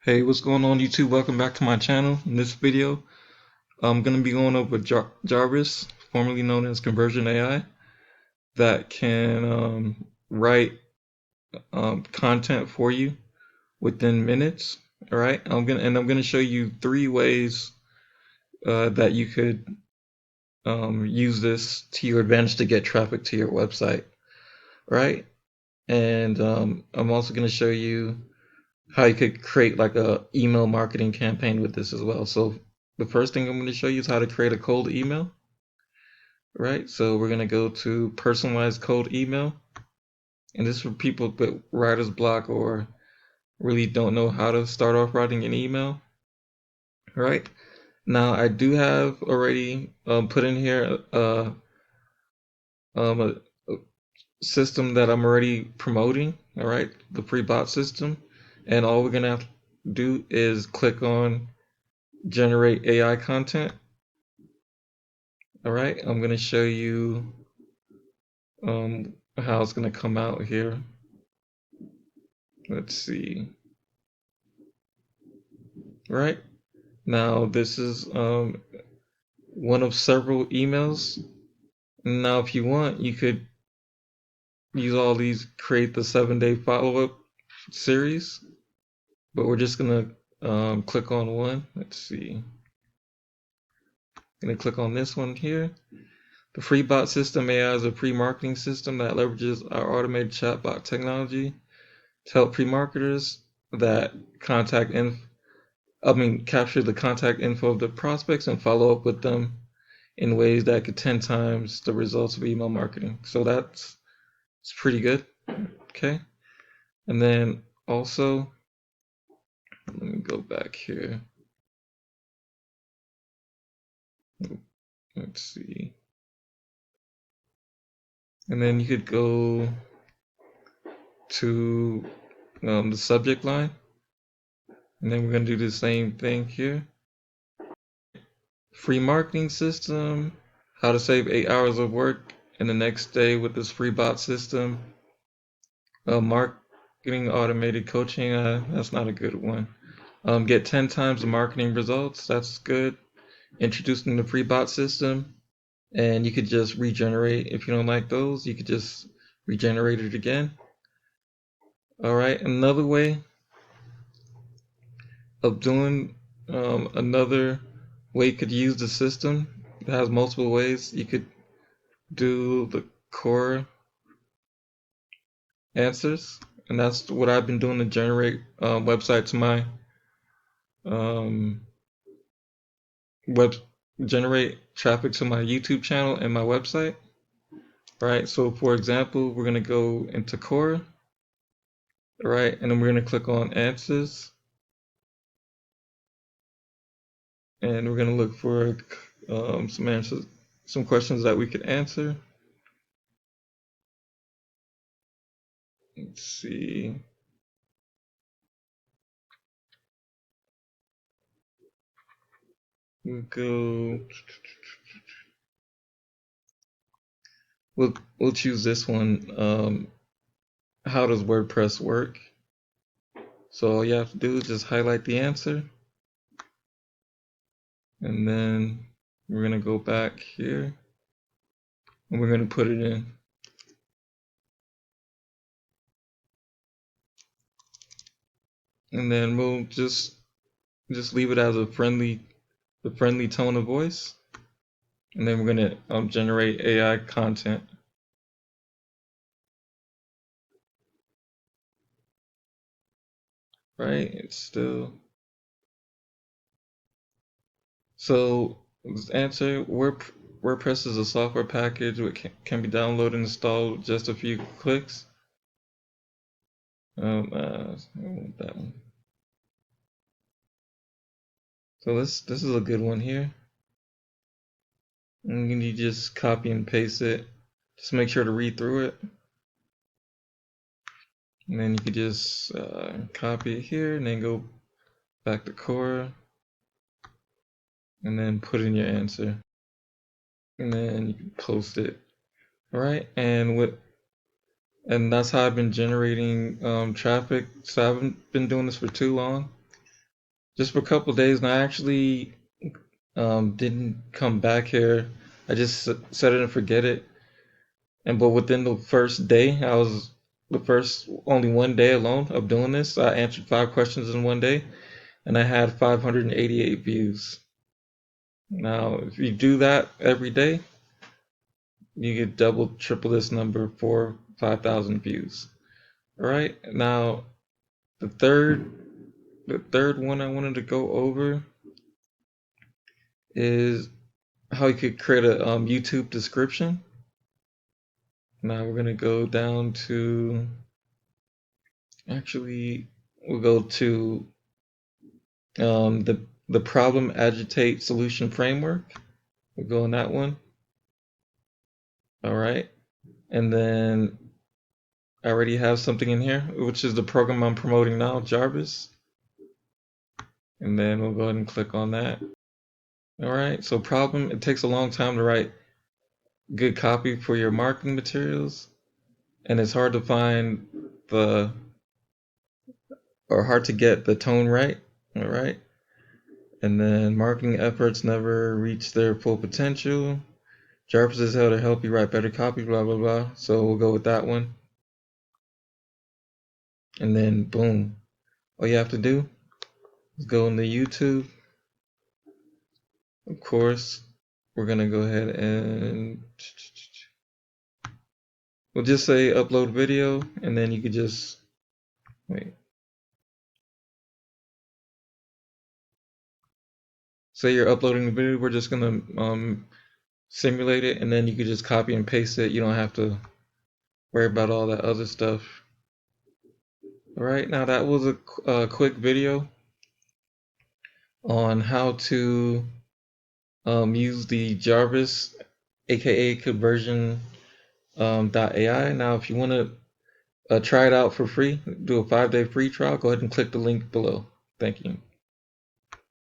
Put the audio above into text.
Hey, what's going on YouTube? Welcome back to my channel. In this video, I'm going to be going over Jarvis, formerly known as Conversion.AI, that can write content for you within minutes. All right, I'm gonna show you 3 ways that you could use this to your advantage to get traffic to your website. All right, and I'm also going to show you how you could create like a email marketing campaign with this as well. So the first thing I'm going to show you is how to create a cold email. Right, so we're going to go to personalized cold email, and this is for people with writer's block or really don't know how to start off writing an email. Right, now I do have already put in here a system that I'm already promoting. All right, the free bot system, and all we're going to have to do is click on generate AI content. All right, I'm going to show you how it's going to come out here. Let's see. All right, now this is one of several emails. Now, if you want, you could use all these, create the 7-day follow-up series, but we're just going to click on one. Let's see. I'm going to click on this one here. The free bot system AI is a pre-marketing system that leverages our automated chatbot technology to help pre-marketers that capture the contact info of the prospects and follow up with them in ways that could 10 times the results of email marketing. So it's pretty good. Okay. And then also, let me go back here. Let's see. And then you could go to the subject line. And then we're going to do the same thing here. Free marketing system, how to save 8 hours of work in the next day with this free bot system. Marketing automated coaching, that's not a good one. Get 10 times the marketing results, that's good. Introducing the free bot system, and you could just regenerate. If you don't like those, you could just regenerate it again. All right, another way of doing another way you could use the system. It has multiple ways. You could do the core answers, and that's what I've been doing to generate website to my um, web generate traffic to my YouTube channel and my website. Right, so for example, we're going to go into core, right, and then we're going to click on answers, and we're going to look for some answers, some questions that we could answer. Let's see. We'll go. We'll choose this one. How does WordPress work? So all you have to do is just highlight the answer, and then we're gonna go back here, and we're gonna put it in. And then we'll just leave it as the friendly tone of voice, and then we're gonna generate AI content. Right, it's still. So answer, WordPress is a software package which can be downloaded and installed with just a few clicks. I want that one. So this is a good one here. And you just copy and paste it. Just make sure to read through it. And then you can just copy it here and then go back to core. And then put in your answer. And then you can post it. Alright, and that's how I've been generating traffic. So I haven't been doing this for too long. just for a couple of days. And I actually didn't come back here. I just set it and forget it. And but within the first day, I was the first only one day alone of doing this. I answered 5 questions in one day, and I had 588 views. Now, if you do that every day, you get double, triple this number for 5,000 views. All right. Now, the third one I wanted to go over is how you could create a YouTube description. Now we're gonna go down to, actually, we'll go to the problem agitate solution framework. We'll go on that one. All right. And then I already have something in here, which is the program I'm promoting now, Jarvis. And then we'll go ahead and click on that. All right. So problem, it takes a long time to write good copy for your marketing materials. And it's hard to find hard to get the tone right. All right. And then marketing efforts never reach their full potential. Jarvis is here to help you write better copy, blah, blah, blah. So we'll go with that one. And then boom. All you have to do is go into YouTube. Of course, we're going to go ahead and we'll just say upload video, and then you could just wait. Say you're uploading the video, we're just going to simulate it, and then you could just copy and paste it. You don't have to worry about all that other stuff. All right, now that was a quick video on how to use the Jarvis, aka Conversion.AI. Now, if you want to try it out for free, do a 5-day free trial, go ahead and click the link below. Thank you.